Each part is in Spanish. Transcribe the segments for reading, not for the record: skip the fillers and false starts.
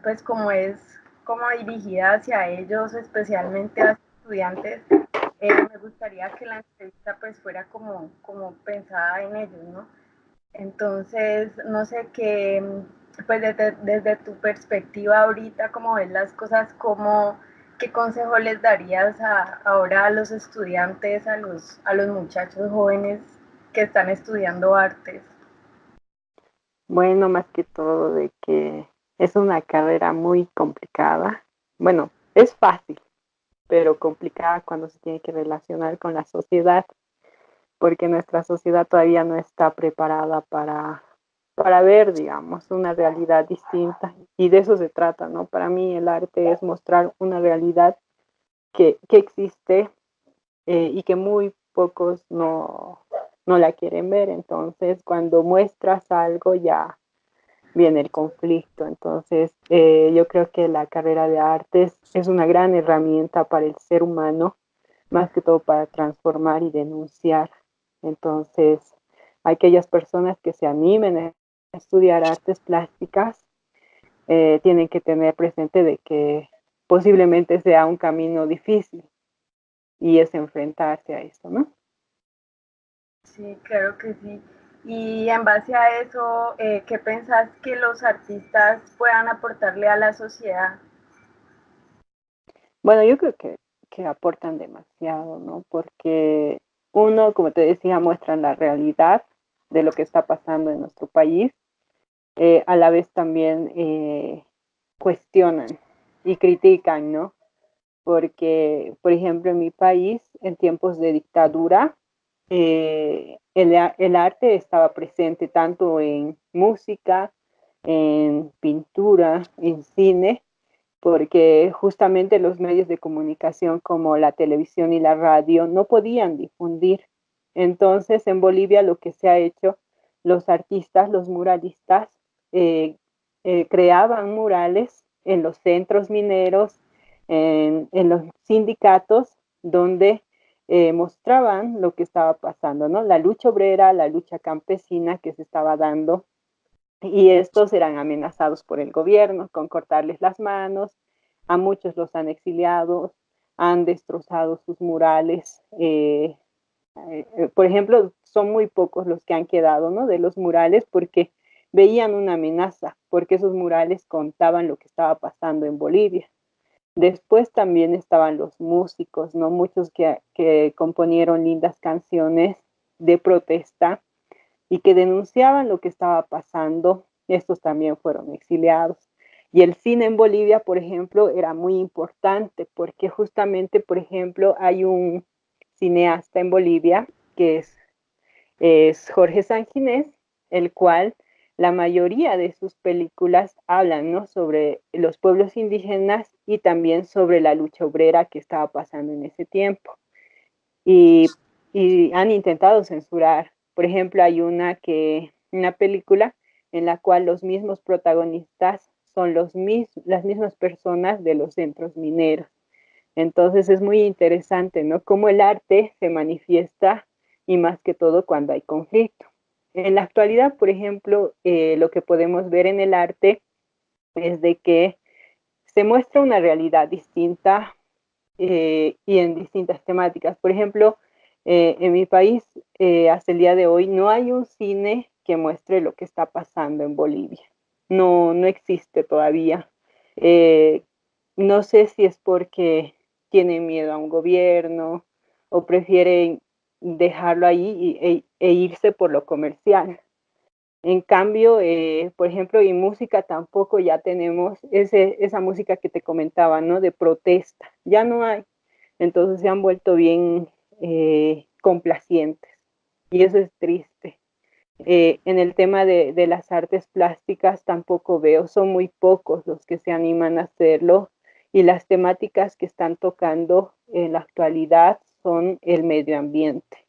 pues como es como dirigida hacia ellos, especialmente a estudiantes, me gustaría que la entrevista pues fuera como pensada en ellos, ¿no? Entonces, no sé qué, pues desde tu perspectiva ahorita, cómo ves las cosas, qué consejo les darías ahora a los estudiantes, a los muchachos jóvenes que están estudiando artes. Bueno, más que todo de que es una carrera muy complicada. Bueno, es fácil, pero complicada cuando se tiene que relacionar con la sociedad, porque nuestra sociedad todavía no está preparada para ver, digamos, una realidad distinta. Y de eso se trata, ¿no? Para mí el arte es mostrar una realidad que existe y que muy pocos no la quieren ver. Entonces, cuando muestras algo ya viene el conflicto. Entonces, yo creo que la carrera de artes es una gran herramienta para el ser humano, más que todo para transformar y denunciar. Entonces, aquellas personas que se animen a estudiar artes plásticas tienen que tener presente de que posiblemente sea un camino difícil y es enfrentarse a eso, ¿no? Sí, claro que sí. Y en base a eso, ¿qué pensás que los artistas puedan aportarle a la sociedad? Bueno, yo creo que aportan demasiado, ¿no? Porque uno, como te decía, muestran la realidad de lo que está pasando en nuestro país, a la vez también cuestionan y critican, ¿no? Porque, por ejemplo, en mi país, en tiempos de dictadura, el arte estaba presente tanto en música, en pintura, en cine, porque justamente los medios de comunicación como la televisión y la radio no podían difundir. Entonces, en Bolivia lo que se ha hecho, los artistas, los muralistas, eh, creaban murales en los centros mineros, en los sindicatos, donde mostraban lo que estaba pasando, ¿no? La lucha obrera, la lucha campesina que se estaba dando, y estos eran amenazados por el gobierno con cortarles las manos, a muchos los han exiliado, han destrozado sus murales. Por ejemplo, son muy pocos los que han quedado, ¿no? De los murales porque veían una amenaza, porque esos murales contaban lo que estaba pasando en Bolivia. Después también estaban los músicos, ¿no? Muchos que componieron lindas canciones de protesta y que denunciaban lo que estaba pasando. Estos también fueron exiliados. Y el cine en Bolivia, por ejemplo, era muy importante porque justamente, por ejemplo, hay un cineasta en Bolivia que es Jorge Sanginés, el cual la mayoría de sus películas hablan, ¿no?, sobre los pueblos indígenas y también sobre la lucha obrera que estaba pasando en ese tiempo. Y, y han intentado censurar. Por ejemplo, hay una película en la cual los mismos protagonistas son las mismas personas de los centros mineros. Entonces es muy interesante, ¿no? Cómo el arte se manifiesta y más que todo cuando hay conflicto. En la actualidad, por ejemplo, lo que podemos ver en el arte es de que se muestra una realidad distinta y en distintas temáticas. Por ejemplo, en mi país, hasta el día de hoy, no hay un cine que muestre lo que está pasando en Bolivia. No, no existe todavía. Eh, no sé si es porque tienen miedo a un gobierno o prefieren dejarlo ahí e irse por lo comercial. En cambio, por ejemplo, en música tampoco ya tenemos esa música que te comentaba, ¿no? De protesta. Ya no hay. Entonces se han vuelto bien complacientes. Y eso es triste. En el tema de las artes plásticas tampoco veo, son muy pocos los que se animan a hacerlo y las temáticas que están tocando en la actualidad son el medio ambiente.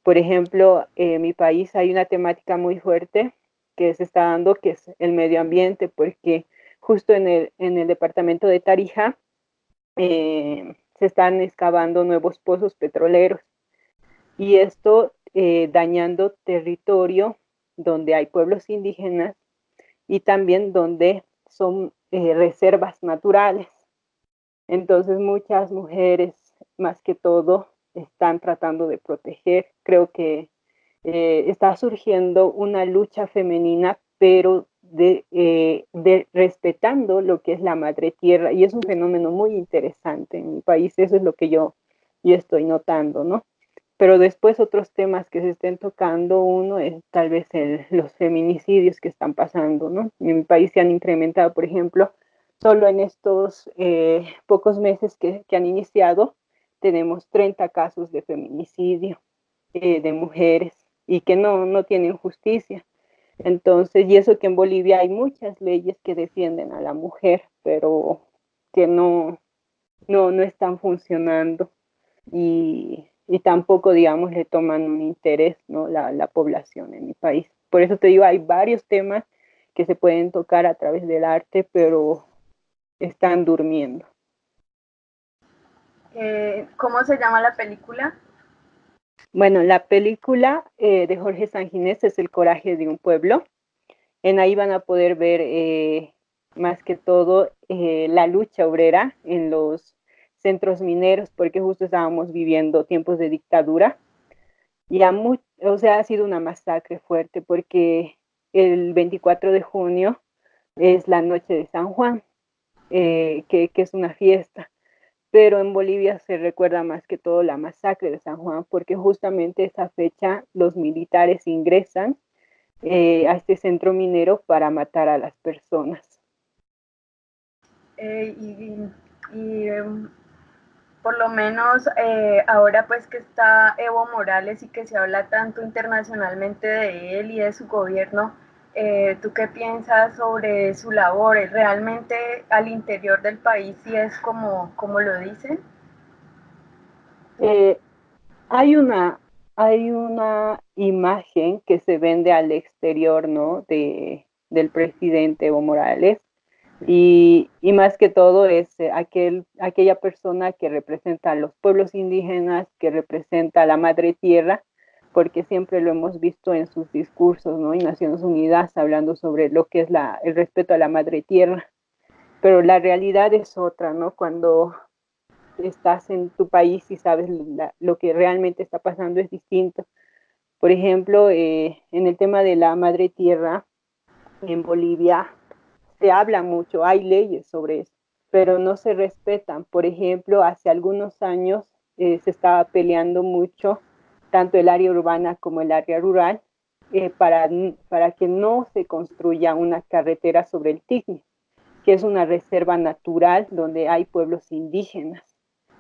Por ejemplo, en mi país hay una temática muy fuerte que se está dando, que es el medio ambiente, porque justo en el departamento de Tarija se están excavando nuevos pozos petroleros y esto dañando territorio donde hay pueblos indígenas y también donde son reservas naturales. Entonces muchas mujeres, más que todo, están tratando de proteger. Creo que está surgiendo una lucha femenina, pero de respetando lo que es la madre tierra, y es un fenómeno muy interesante en mi país. Eso es lo que yo estoy notando, ¿no? Pero después otros temas que se estén tocando, uno es tal vez los feminicidios que están pasando, ¿no? En mi país se han incrementado, por ejemplo, solo en estos pocos meses que han iniciado, tenemos 30 casos de feminicidio de mujeres y que no tienen justicia. Entonces, y eso que en Bolivia hay muchas leyes que defienden a la mujer, pero que no están funcionando y tampoco, digamos, le toman un interés, ¿no? La población en mi país. Por eso te digo, hay varios temas que se pueden tocar a través del arte, pero están durmiendo. ¿Cómo se llama la película? Bueno, la película de Jorge Sanginés es El coraje de un pueblo. En ahí van a poder ver más que todo la lucha obrera en los centros mineros, porque justo estábamos viviendo tiempos de dictadura. Y o sea, ha sido una masacre fuerte porque el 24 de junio es la noche de San Juan, que es una fiesta, pero en Bolivia se recuerda más que todo la masacre de San Juan, porque justamente esa fecha los militares ingresan a este centro minero para matar a las personas. Y por lo menos ahora pues que está Evo Morales y que se habla tanto internacionalmente de él y de su gobierno, ¿tú qué piensas sobre su labor? ¿Realmente al interior del país sí es como lo dicen? Eh, hay hay una imagen que se vende al exterior, ¿no? Del presidente Evo Morales. Y más que todo es aquella persona que representa a los pueblos indígenas, que representa a la madre tierra, porque siempre lo hemos visto en sus discursos, ¿no? En Naciones Unidas, hablando sobre lo que es el respeto a la madre tierra. Pero la realidad es otra, ¿no? Cuando estás en tu país y sabes lo que realmente está pasando es distinto. Por ejemplo, en el tema de la madre tierra, en Bolivia se habla mucho, hay leyes sobre eso, pero no se respetan. Por ejemplo, hace algunos años se estaba peleando mucho, tanto el área urbana como el área rural, para que no se construya una carretera sobre el Tigre, que es una reserva natural donde hay pueblos indígenas,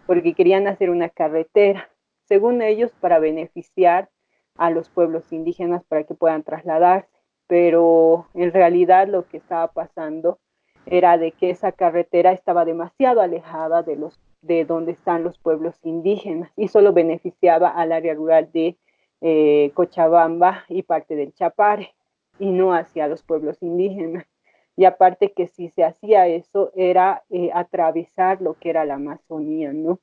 porque querían hacer una carretera, según ellos, para beneficiar a los pueblos indígenas para que puedan trasladarse, pero en realidad lo que estaba pasando era de que esa carretera estaba demasiado alejada de donde están los pueblos indígenas y solo beneficiaba al área rural de Cochabamba y parte del Chapare y no hacia los pueblos indígenas. Y aparte que si se hacía eso era atravesar lo que era la Amazonía, ¿no?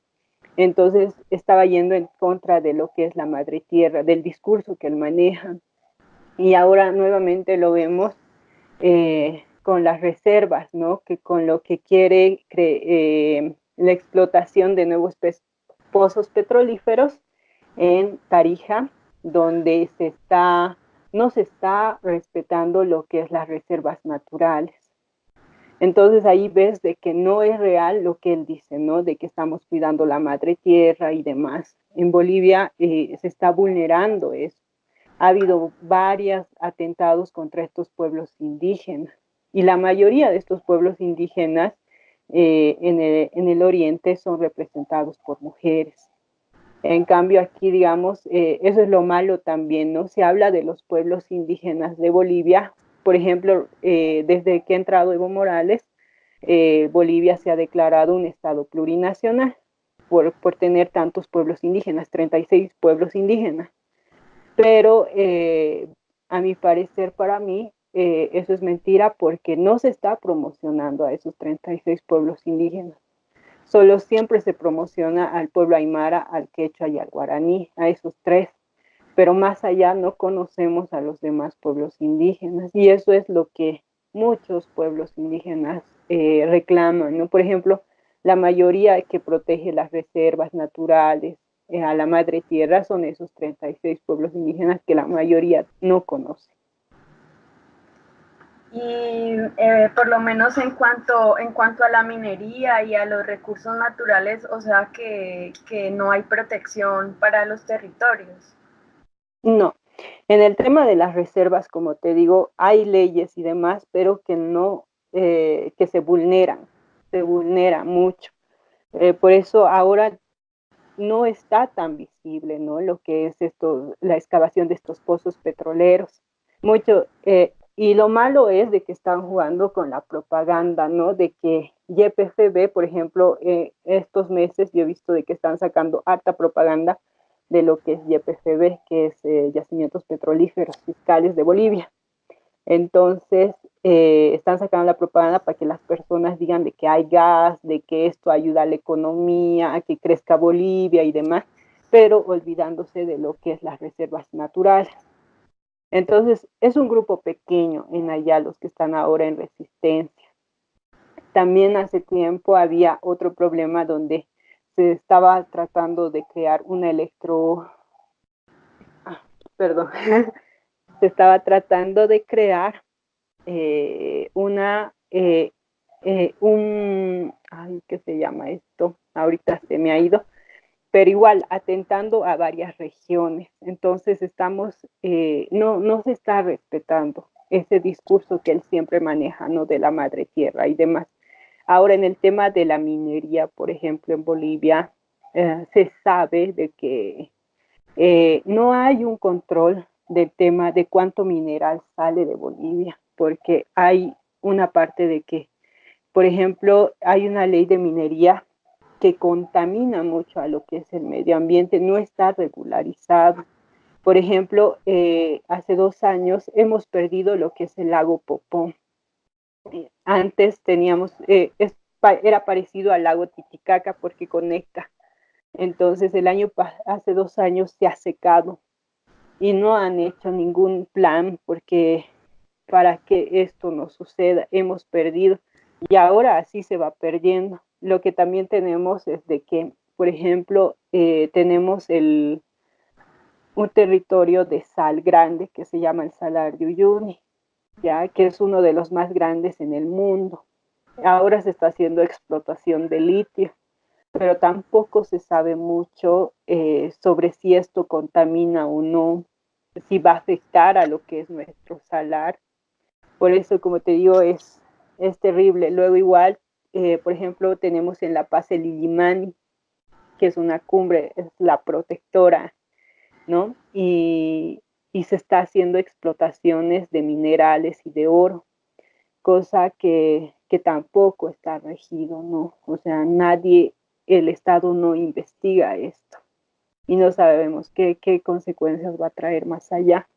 Entonces estaba yendo en contra de lo que es la madre tierra, del discurso que él maneja. Y ahora nuevamente lo vemos con las reservas, ¿no? Que con lo que quiere la explotación de nuevos pozos petrolíferos en Tarija, donde no se está respetando lo que es las reservas naturales. Entonces ahí ves de que no es real lo que él dice, ¿no? De que estamos cuidando la madre tierra y demás. En Bolivia se está vulnerando eso. Ha habido varios atentados contra estos pueblos indígenas y la mayoría de estos pueblos indígenas en el oriente son representados por mujeres. En cambio aquí, digamos, eso es lo malo también, ¿no? Se habla de los pueblos indígenas de Bolivia. Por ejemplo, desde que ha entrado Evo Morales, Bolivia se ha declarado un estado plurinacional por tener tantos pueblos indígenas, 36 pueblos indígenas. Pero a mi parecer, para mí, eso es mentira porque no se está promocionando a esos 36 pueblos indígenas. Solo siempre se promociona al pueblo aymara, al quechua y al guaraní, a esos tres, pero más allá no conocemos a los demás pueblos indígenas y eso es lo que muchos pueblos indígenas reclaman, ¿no? Por ejemplo, la mayoría que protege las reservas naturales a la madre tierra son esos 36 pueblos indígenas que la mayoría no conoce. Y por lo menos en cuanto a la minería y a los recursos naturales, o sea que no hay protección para los territorios. No, en el tema de las reservas, como te digo, hay leyes y demás, pero que no, que se vulneran mucho. Por eso ahora no está tan visible, ¿no? Lo que es esto, la excavación de estos pozos petroleros. Mucho, y lo malo es de que están jugando con la propaganda, ¿no? De que YPFB, por ejemplo, estos meses yo he visto de que están sacando harta propaganda de lo que es YPFB, que es Yacimientos Petrolíferos Fiscales de Bolivia. Entonces, están sacando la propaganda para que las personas digan de que hay gas, de que esto ayuda a la economía, a que crezca Bolivia y demás, pero olvidándose de lo que es las reservas naturales. Entonces, es un grupo pequeño en allá los que están ahora en resistencia. También hace tiempo había otro problema donde se estaba tratando de crear una perdón, se estaba tratando de crear ay, ¿qué se llama esto? Ahorita se me ha ido, pero igual atentando a varias regiones. Entonces no se está respetando ese discurso que él siempre maneja, ¿no? De la madre tierra y demás. Ahora, en el tema de la minería, por ejemplo, en Bolivia, se sabe de que no hay un control del tema de cuánto mineral sale de Bolivia, porque hay una parte de que, por ejemplo, hay una ley de minería que contamina mucho a lo que es el medio ambiente, no está regularizado. Por ejemplo, hace 2 años hemos perdido lo que es el lago Popón. Antes teníamos, era parecido al lago Titicaca porque conecta. Entonces, hace 2 años se ha secado y no han hecho ningún plan porque para que esto no suceda, hemos perdido y ahora así se va perdiendo. Lo que también tenemos es de que, por ejemplo, tenemos un territorio de sal grande que se llama el Salar de Uyuni, ya que es uno de los más grandes en el mundo. Ahora se está haciendo explotación de litio, pero tampoco se sabe mucho sobre si esto contamina o no, si va a afectar a lo que es nuestro salar. Por eso, como te digo, es terrible. Luego igual, por ejemplo, tenemos en La Paz el Illimani, que es una cumbre, es la protectora, ¿no? Y se está haciendo explotaciones de minerales y de oro, cosa que tampoco está regido, ¿no? O sea, el Estado no investiga esto y no sabemos qué consecuencias va a traer más allá.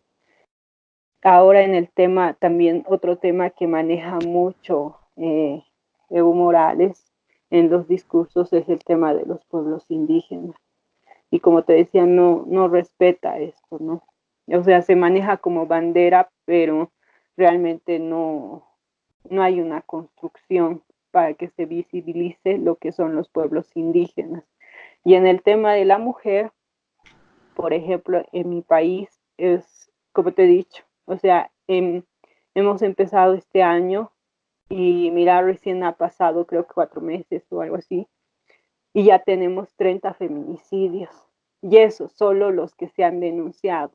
Ahora en el tema, también otro tema que maneja mucho Evo Morales en los discursos es el tema de los pueblos indígenas. Y como te decía, no respeta esto, ¿no? O sea, se maneja como bandera, pero realmente no hay una construcción para que se visibilice lo que son los pueblos indígenas. Y en el tema de la mujer, por ejemplo, en mi país es, como te he dicho, o sea, hemos empezado este año y mira, recién ha pasado creo que 4 meses o algo así, y ya tenemos 30 feminicidios. Y eso, solo los que se han denunciado.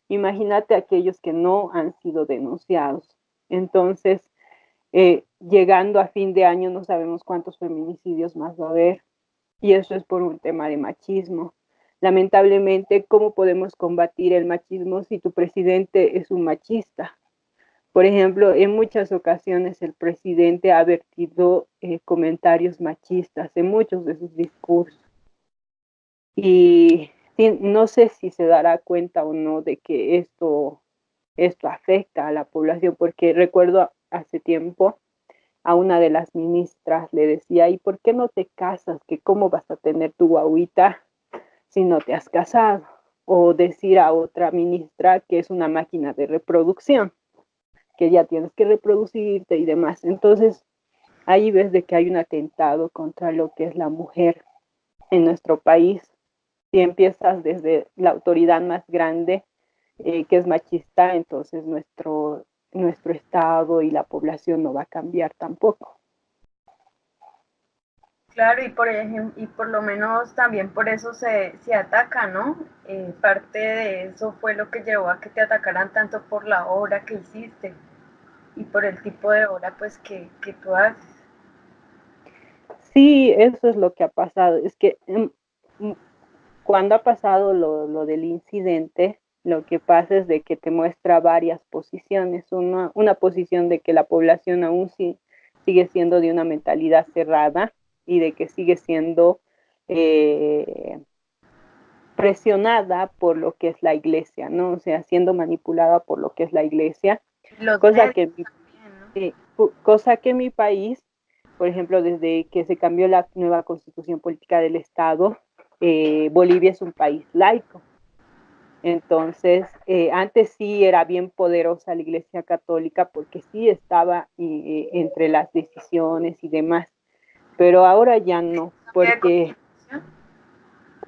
Imagínate aquellos que no han sido denunciados. Entonces, llegando a fin de año no sabemos cuántos feminicidios más va a haber. Y eso es por un tema de machismo. Lamentablemente, ¿cómo podemos combatir el machismo si tu presidente es un machista? Por ejemplo, en muchas ocasiones el presidente ha vertido comentarios machistas en muchos de sus discursos. Y sí, no sé si se dará cuenta o no de que esto afecta a la población, porque recuerdo hace tiempo a una de las ministras le decía, ¿y por qué no te casas? ¿Que cómo vas a tener tu guaguita si no te has casado? O decir a otra ministra que es una máquina de reproducción, que ya tienes que reproducirte y demás. Entonces, ahí ves de que hay un atentado contra lo que es la mujer en nuestro país. Si empiezas desde la autoridad más grande, que es machista, entonces nuestro estado y la población no va a cambiar tampoco. Claro, y por ejemplo, y por lo menos también por eso se ataca, ¿no? Parte de eso fue lo que llevó a que te atacaran tanto por la obra que hiciste y por el tipo de obra pues que tú haces. Sí, eso es lo que ha pasado. Es que cuando ha pasado lo del incidente, lo que pasa es de que te muestra varias posiciones. Una posición de que la población aún sigue siendo de una mentalidad cerrada y de que sigue siendo eh, presionada por lo que es la iglesia, ¿no? O sea, siendo manipulada por lo que es la iglesia, Los cosa medios que, también, ¿no? cosa que en mi país, por ejemplo, desde que se cambió la nueva constitución política del Estado, Bolivia es un país laico. Entonces, antes sí era bien poderosa la Iglesia Católica porque sí estaba entre las decisiones y demás, pero ahora ya no, ¿Cambio de porque, constitución?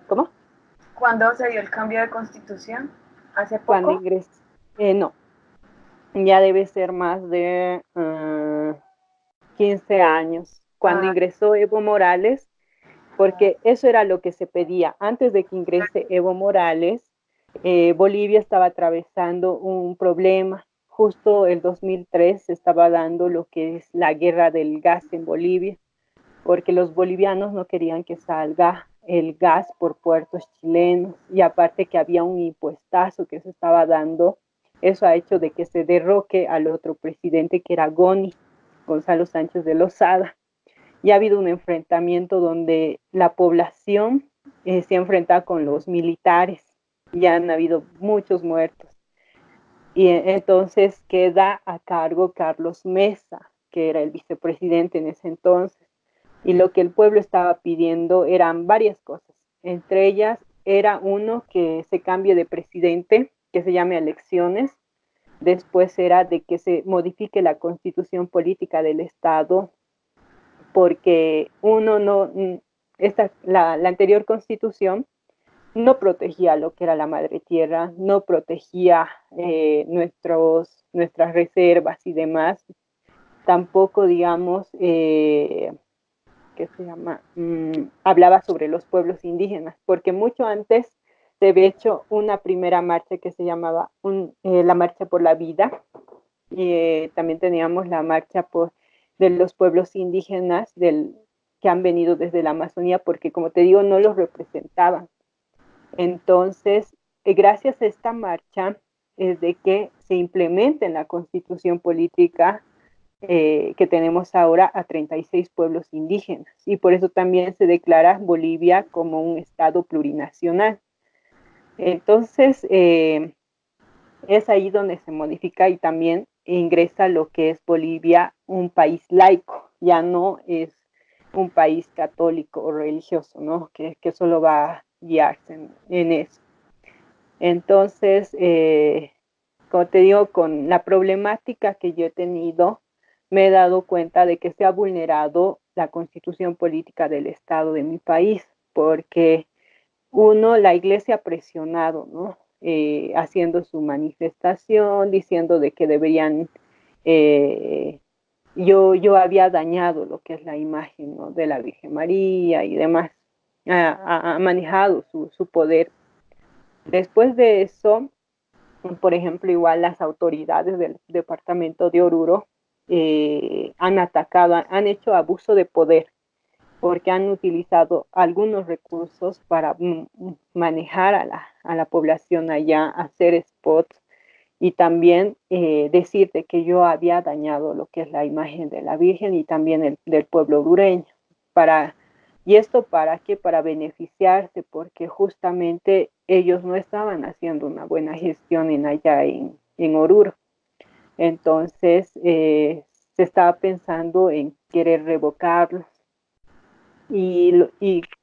¿cómo? ¿Cuándo se dio el cambio de constitución? ¿Hace Cuando poco? ingresé, no, ya debe ser más de 15 años, cuando Ah, ingresó Evo Morales, porque eso era lo que se pedía. Antes de que ingrese Evo Morales, Bolivia estaba atravesando un problema. Justo el 2003 se estaba dando lo que es la guerra del gas en Bolivia, porque los bolivianos no querían que salga el gas por puertos chilenos y aparte que había un impuestazo que se estaba dando, eso ha hecho de que se derroque al otro presidente que era Goni, Gonzalo Sánchez de Lozada. Y ha habido un enfrentamiento donde la población se ha enfrentado con los militares y han habido muchos muertos. Y entonces queda a cargo Carlos Mesa, que era el vicepresidente en ese entonces. Y lo que el pueblo estaba pidiendo eran varias cosas. Entre ellas era uno que se cambie de presidente, que se llame elecciones. Después era de que se modifique la constitución política del Estado, porque uno no, la anterior constitución no protegía lo que era la madre tierra, no protegía nuestras reservas y demás, tampoco, digamos, ¿qué se llama? Hablaba sobre los pueblos indígenas, porque mucho antes se había hecho una primera marcha que se llamaba la Marcha por la Vida, y también teníamos la marcha de los pueblos indígenas que han venido desde la Amazonía, porque como te digo, no los representaban. Entonces, gracias a esta marcha es de que se implemente en la constitución política que tenemos ahora a 36 pueblos indígenas. Y por eso también se declara Bolivia como un estado plurinacional. Entonces, es ahí donde se modifica y también ingresa lo que es Bolivia, un país laico, ya no es un país católico o religioso, ¿no? Que solo va a guiarse en eso. Entonces, como te digo, con la problemática que yo he tenido, me he dado cuenta de que se ha vulnerado la constitución política del Estado de mi país, porque uno, la iglesia ha presionado, ¿no? Haciendo su manifestación, diciendo de que deberían, eh, yo había dañado lo que es la imagen, ¿no? De la Virgen María y demás, ha manejado su poder. Después de eso, por ejemplo, igual las autoridades del departamento de Oruro han atacado, han hecho abuso de poder porque han utilizado algunos recursos para manejar a la población allá, hacer spots y también decirte que yo había dañado lo que es la imagen de la Virgen y también del pueblo hondureño. Para, ¿Y esto para qué? Para beneficiarse, porque justamente ellos no estaban haciendo una buena gestión allá en Oruro. Entonces, se estaba pensando en querer revocarlos y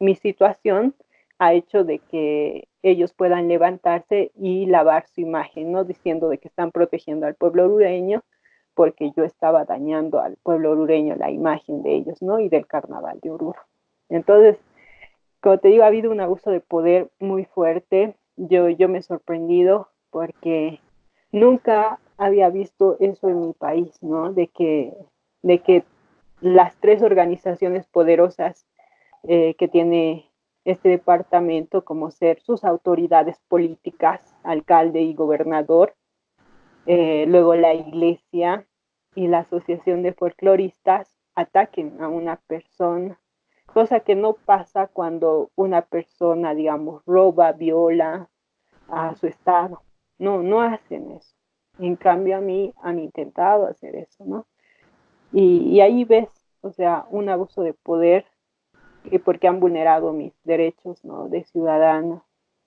mi situación ha hecho de que ellos puedan levantarse y lavar su imagen, ¿no? Diciendo de que están protegiendo al pueblo hondureño, porque yo estaba dañando al pueblo orureño la imagen de ellos, ¿no? Y del carnaval de Oruro. Entonces, como te digo, ha habido un abuso de poder muy fuerte. Yo me he sorprendido porque nunca había visto eso en mi país, ¿no? De que las tres organizaciones poderosas que tiene este departamento, como ser sus autoridades políticas, alcalde y gobernador, luego la iglesia y la asociación de folcloristas ataquen a una persona, cosa que no pasa cuando una persona, digamos, roba, viola a su estado. No, no hacen eso. En cambio, a mí han intentado hacer eso, ¿no? Y ahí ves, o sea, un abuso de poder porque han vulnerado mis derechos, ¿no? De ciudadana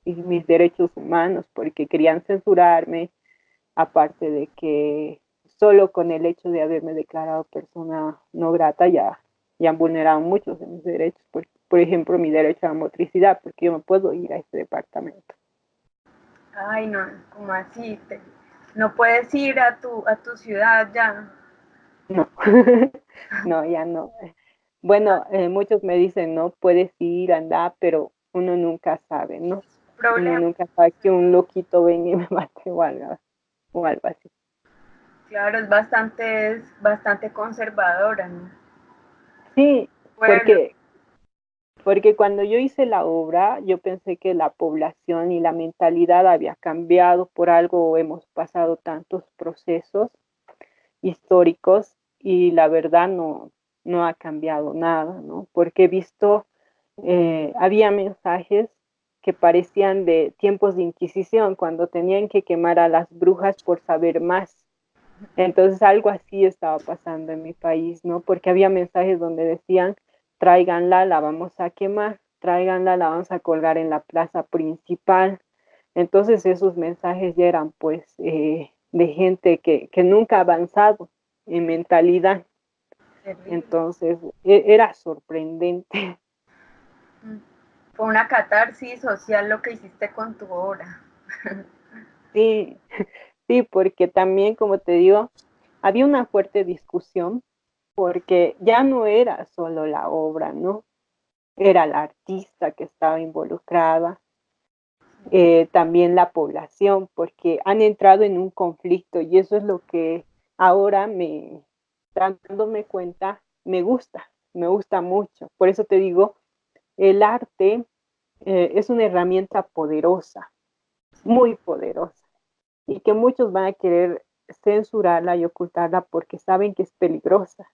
y mis derechos humanos, porque querían censurarme, aparte de que solo con el hecho de haberme declarado persona no grata ya han vulnerado muchos de mis derechos, por ejemplo, mi derecho a la motricidad, porque yo no puedo ir a este departamento. Ay, no, ¿cómo así? No puedes ir a tu ciudad ya. No, no, ya no. Bueno, muchos me dicen, no, puedes ir, andar, pero uno nunca sabe, ¿no? Uno Problema. nunca sabe que un loquito venga y me mate o algo así. Claro, es bastante conservadora, ¿no? Sí, Pueblo. porque cuando yo hice la obra, yo pensé que la población y la mentalidad había cambiado, por algo hemos pasado tantos procesos históricos y la verdad no ha cambiado nada, ¿no? Porque he visto, había mensajes que parecían de tiempos de Inquisición, cuando tenían que quemar a las brujas por saber más. Entonces algo así estaba pasando en mi país, ¿no? Porque había mensajes donde decían, tráiganla, la vamos a quemar, tráiganla, la vamos a colgar en la plaza principal. Entonces esos mensajes ya eran pues de gente que nunca ha avanzado en mentalidad. Terrible. Entonces era sorprendente. Fue una catarsis social lo que hiciste con tu obra. Sí, sí, porque también, como te digo, había una fuerte discusión porque ya no era solo la obra, ¿no? Era la artista que estaba involucrada, también la población, porque han entrado en un conflicto y eso es lo que ahora dándome cuenta, me gusta mucho. Por eso te digo, el arte es una herramienta poderosa, muy poderosa, y que muchos van a querer censurarla y ocultarla porque saben que es peligrosa.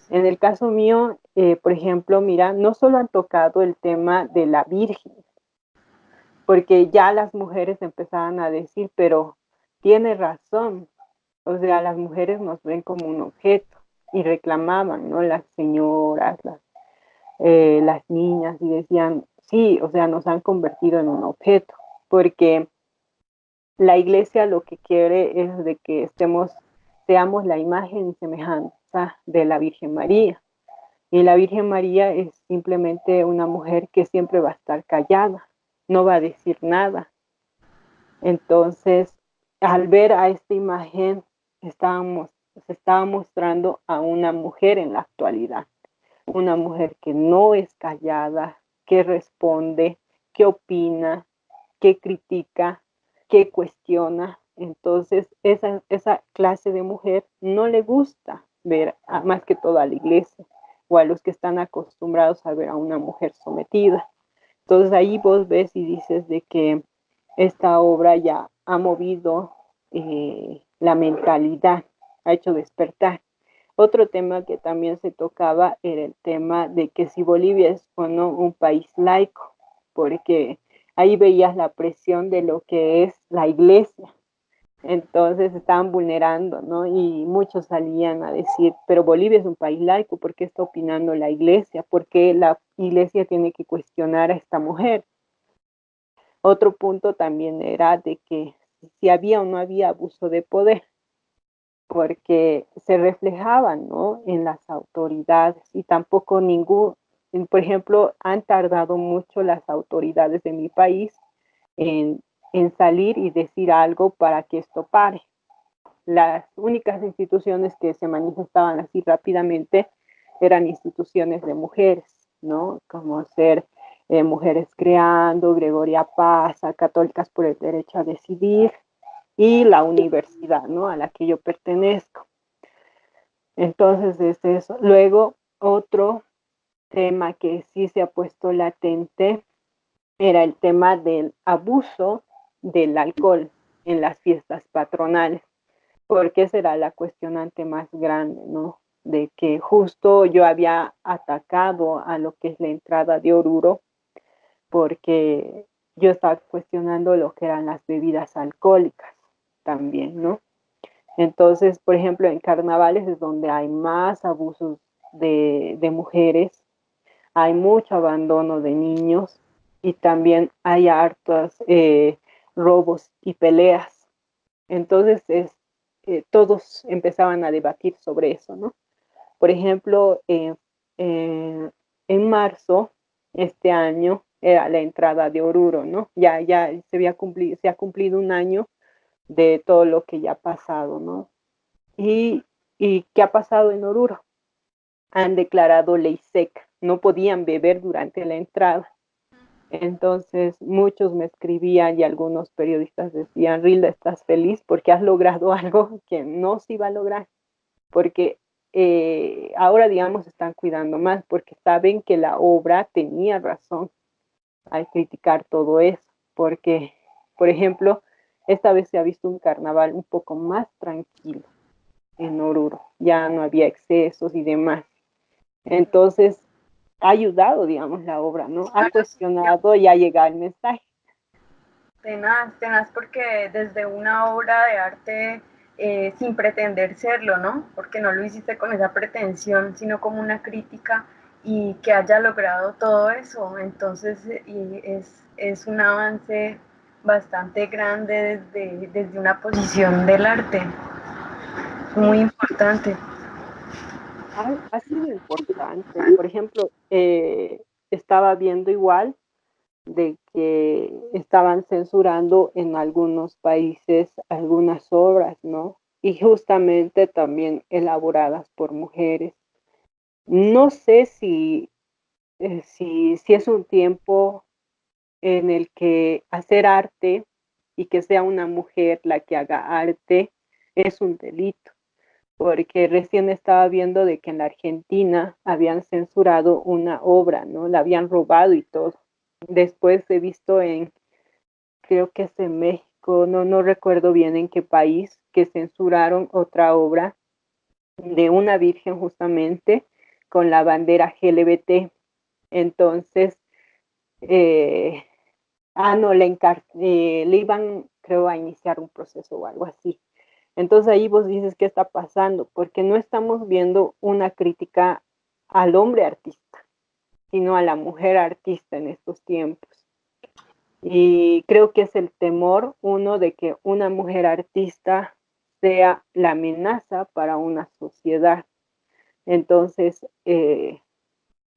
En el caso mío, por ejemplo, mira, no solo han tocado el tema de la Virgen, porque ya las mujeres empezaban a decir, pero tiene razón, o sea, las mujeres nos ven como un objeto y reclamaban, ¿no? Las señoras, las niñas y decían, sí, o sea, nos han convertido en un objeto, porque la iglesia lo que quiere es de que seamos la imagen y semejanza de la Virgen María. Y la Virgen María es simplemente una mujer que siempre va a estar callada, no va a decir nada. Entonces, al ver a esta imagen, se estaba mostrando a una mujer en la actualidad, una mujer que no es callada, que responde, que opina, que critica, que cuestiona. Entonces, esa clase de mujer no le gusta ver más que todo a la iglesia o a los que están acostumbrados a ver a una mujer sometida. Entonces ahí vos ves y dices de que esta obra ya ha movido la mentalidad, ha hecho despertar. Otro tema que también se tocaba era el tema de que si Bolivia es o no un país laico, porque ahí veías la presión de lo que es la iglesia. Entonces estaban vulnerando, ¿no? Y muchos salían a decir, pero Bolivia es un país laico, ¿por qué está opinando la iglesia? ¿Por qué la iglesia tiene que cuestionar a esta mujer? Otro punto también era de que si había o no había abuso de poder, porque se reflejaban, ¿no? En las autoridades y tampoco por ejemplo, han tardado mucho las autoridades de mi país en, en salir y decir algo para que esto pare. las únicas instituciones que se manifestaban así rápidamente eran instituciones de mujeres, ¿no? Como ser Mujeres Creando, Gregoria Paz, Católicas por el Derecho a Decidir y la universidad, ¿no? A la que yo pertenezco. Entonces, es eso. Luego, otro tema que sí se ha puesto latente era el tema del abuso del alcohol en las fiestas patronales, porque esa era la cuestionante más grande, ¿no? De que justo yo había atacado a lo que es la entrada de Oruro, porque yo estaba cuestionando lo que eran las bebidas alcohólicas también, ¿no? Entonces, por ejemplo, en carnavales es donde hay más abusos de mujeres, hay mucho abandono de niños y también hay hartos robos y peleas. Entonces, todos empezaban a debatir sobre eso, ¿no? Por ejemplo, en marzo, este año, era la entrada de Oruro, ¿no? Ya se ha cumplido un año de todo lo que ya ha pasado, ¿no? ¿Y qué ha pasado en Oruro? Han declarado ley seca, no podían beber durante la entrada. Entonces muchos me escribían y algunos periodistas decían, Rilda, ¿estás feliz porque has logrado algo que no se iba a lograr? Porque ahora, digamos, están cuidando más porque saben que la obra tenía razón al criticar todo eso, porque, por ejemplo, esta vez se ha visto un carnaval un poco más tranquilo en Oruro, ya no había excesos y demás. Entonces, ha ayudado, digamos, la obra, ¿no? Ha cuestionado y ha llegado el mensaje. Tenaz, tenaz, porque desde una obra de arte sin pretender serlo, ¿no? Porque no lo hiciste con esa pretensión, sino como una crítica y que haya logrado todo eso. Entonces, es un avance bastante grande desde una posición del arte, muy Sí, importante. ha sido importante. Por ejemplo, estaba viendo igual de que estaban censurando en algunos países algunas obras, ¿no? Y justamente también elaboradas por mujeres. No sé si es un tiempo en el que hacer arte y que sea una mujer la que haga arte es un delito, porque recién estaba viendo de que en la Argentina habían censurado una obra, ¿no? La habían robado y todo. Después he visto creo que es en México, no recuerdo bien en qué país, que censuraron otra obra de una virgen justamente con la bandera LGBT. Entonces, eh, no, le iban, creo, a iniciar un proceso o algo así. Entonces ahí vos dices, ¿qué está pasando? Porque no estamos viendo una crítica al hombre artista, sino a la mujer artista en estos tiempos. Y creo que es el temor, uno, de que una mujer artista sea la amenaza para una sociedad. Entonces,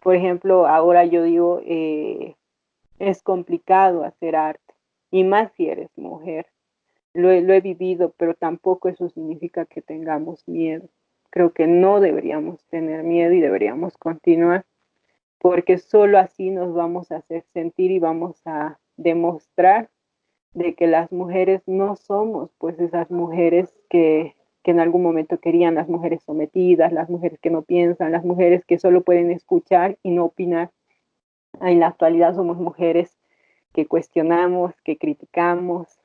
por ejemplo, ahora yo digo, es complicado hacer arte, y más si eres mujer. Lo he vivido, pero tampoco eso significa que tengamos miedo. Creo que no deberíamos tener miedo y deberíamos continuar, porque solo así nos vamos a hacer sentir y vamos a demostrar de que las mujeres no somos pues esas mujeres que en algún momento querían, las mujeres sometidas, las mujeres que no piensan, las mujeres que solo pueden escuchar y no opinar. En la actualidad somos mujeres que cuestionamos, que criticamos,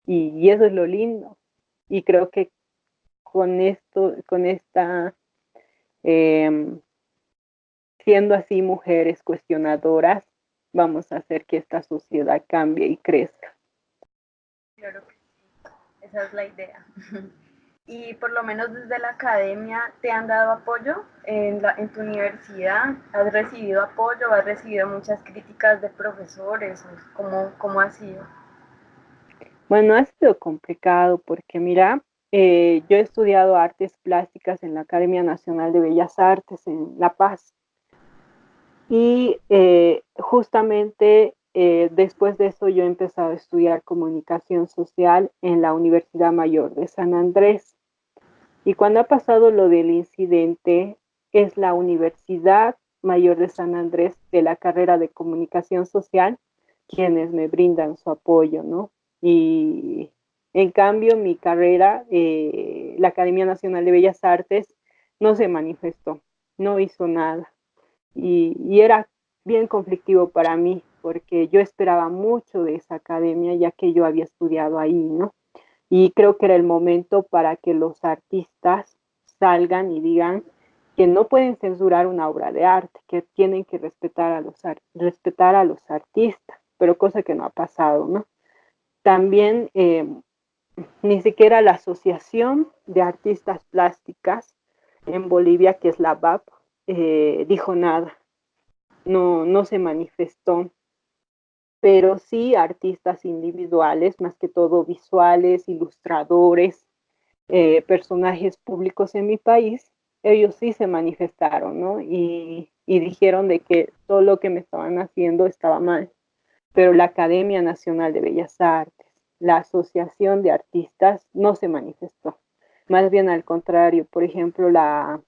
y eso es lo lindo. Y creo que con esta, eh, siendo así mujeres cuestionadoras, vamos a hacer que esta sociedad cambie y crezca. Claro que sí, esa es la idea. Y por lo menos desde la academia, ¿te han dado apoyo en tu universidad? ¿Has recibido apoyo? ¿Has recibido muchas críticas de profesores? ¿Cómo ha sido? Bueno, ha sido complicado porque mira, yo he estudiado artes plásticas en la Academia Nacional de Bellas Artes en La Paz y justamente después de eso yo he empezado a estudiar comunicación social en la Universidad Mayor de San Andrés. Y cuando ha pasado lo del incidente, es la Universidad Mayor de San Andrés de la carrera de comunicación social quienes me brindan su apoyo, ¿no? Y en cambio mi carrera, la Academia Nacional de Bellas Artes, no se manifestó, no hizo nada. Y era bien conflictivo para mí, porque yo esperaba mucho de esa academia, ya que yo había estudiado ahí, ¿no? Y creo que era el momento para que los artistas salgan y digan que no pueden censurar una obra de arte, que tienen que respetar a los artistas, pero cosa que no ha pasado, ¿no? También ni siquiera la Asociación de Artistas Plásticas en Bolivia, que es la BAP, dijo nada, no se manifestó, pero sí artistas individuales, más que todo visuales, ilustradores, personajes públicos en mi país, ellos sí se manifestaron, ¿no? Y dijeron de que todo lo que me estaban haciendo estaba mal, pero la Academia Nacional de Bellas Artes, la Asociación de Artistas no se manifestó. Más bien al contrario, por ejemplo, la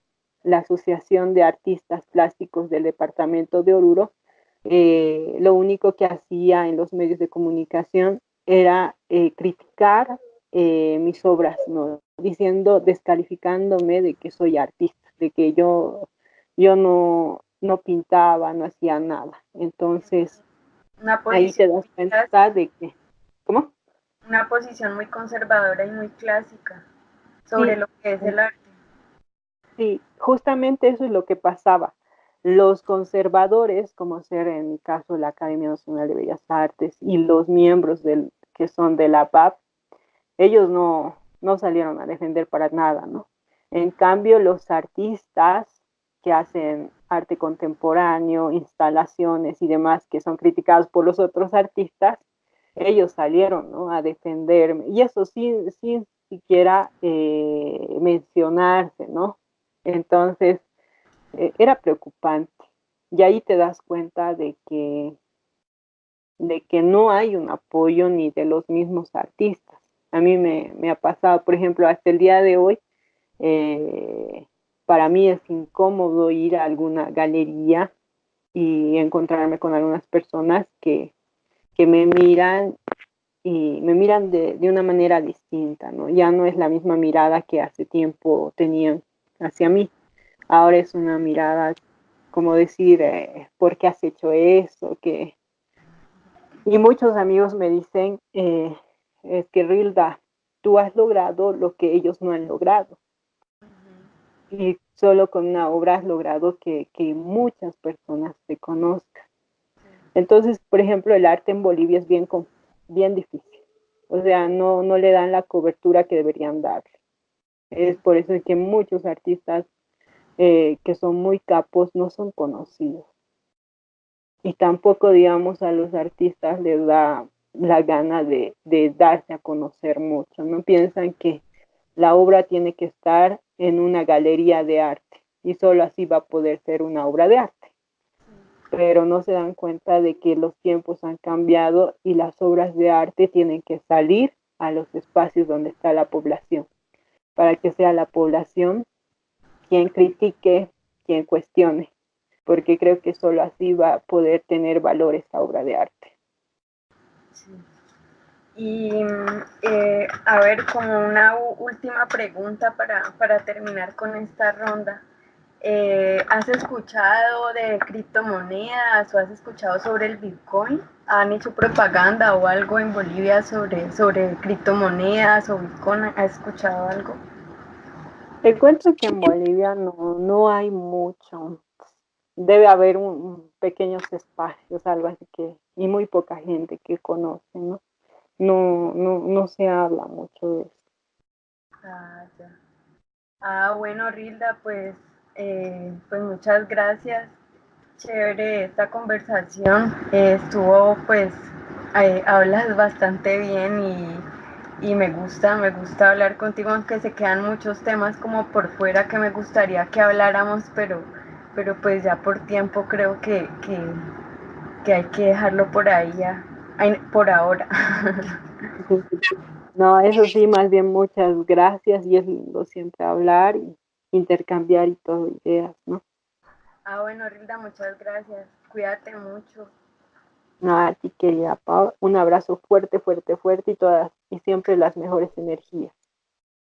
Asociación de Artistas Plásticos del Departamento de Oruro, lo único que hacía en los medios de comunicación era criticar mis obras, ¿no? Diciendo, descalificándome de que soy artista, de que yo no pintaba, no hacía nada. Entonces, Una ahí posición te das muy cuenta clásica, de que, ¿cómo? una posición muy conservadora y muy clásica sobre Sí, lo que es el arte. sí, justamente eso es lo que pasaba. Los conservadores, como ser en mi caso la Academia Nacional de Bellas Artes y los miembros que son de la BAP, ellos no salieron a defender para nada, ¿no? En cambio, los artistas que hacen arte contemporáneo, instalaciones y demás que son criticados por los otros artistas, ellos salieron, ¿no? A defenderme. Y eso sin siquiera mencionarse, ¿no? Entonces, era preocupante. Y ahí te das cuenta de que no hay un apoyo ni de los mismos artistas. A mí me ha pasado, por ejemplo, hasta el día de hoy, eh, para mí es incómodo ir a alguna galería y encontrarme con algunas personas que me miran y me miran de una manera distinta, ¿no? Ya no es la misma mirada que hace tiempo tenían hacia mí. Ahora es una mirada como decir, ¿por qué has hecho eso? Y muchos amigos me dicen, es que Rilda, tú has logrado lo que ellos no han logrado. Y solo con una obra has logrado que muchas personas te conozcan. Entonces, por ejemplo, el arte en Bolivia es bien difícil. O sea, no le dan la cobertura que deberían darle. Es por eso que muchos artistas que son muy capos no son conocidos. Y tampoco, digamos, a los artistas les da la gana de darse a conocer mucho. No piensan que la obra tiene que estar en una galería de arte y solo así va a poder ser una obra de arte. Pero no se dan cuenta de que los tiempos han cambiado y las obras de arte tienen que salir a los espacios donde está la población, para que sea la población quien critique, quien cuestione, porque creo que solo así va a poder tener valor esta obra de arte. Sí. Y a ver, como una última pregunta para terminar con esta ronda. ¿Has escuchado de criptomonedas o has escuchado sobre el Bitcoin? ¿Han hecho propaganda o algo en Bolivia sobre criptomonedas o Bitcoin? ¿Has escuchado algo? Te cuento que en Bolivia no hay mucho. Debe haber pequeños espacios, algo así que, y muy poca gente que conoce, ¿no? No se habla mucho de eso. Ah, ya. Ah, bueno, Rilda, pues muchas gracias. Chévere esta conversación. Estuvo, pues, hablas bastante bien y me gusta hablar contigo, aunque se quedan muchos temas como por fuera que me gustaría que habláramos, pero pues ya por tiempo creo que hay que dejarlo por ahí ya, por ahora. No, eso sí, más bien muchas gracias y es lindo siempre hablar y intercambiar y todo ideas, ¿no? Ah, bueno, Rilda, muchas gracias. Cuídate mucho. No, a ti querida Pau, un abrazo fuerte, fuerte, fuerte y todas y siempre las mejores energías.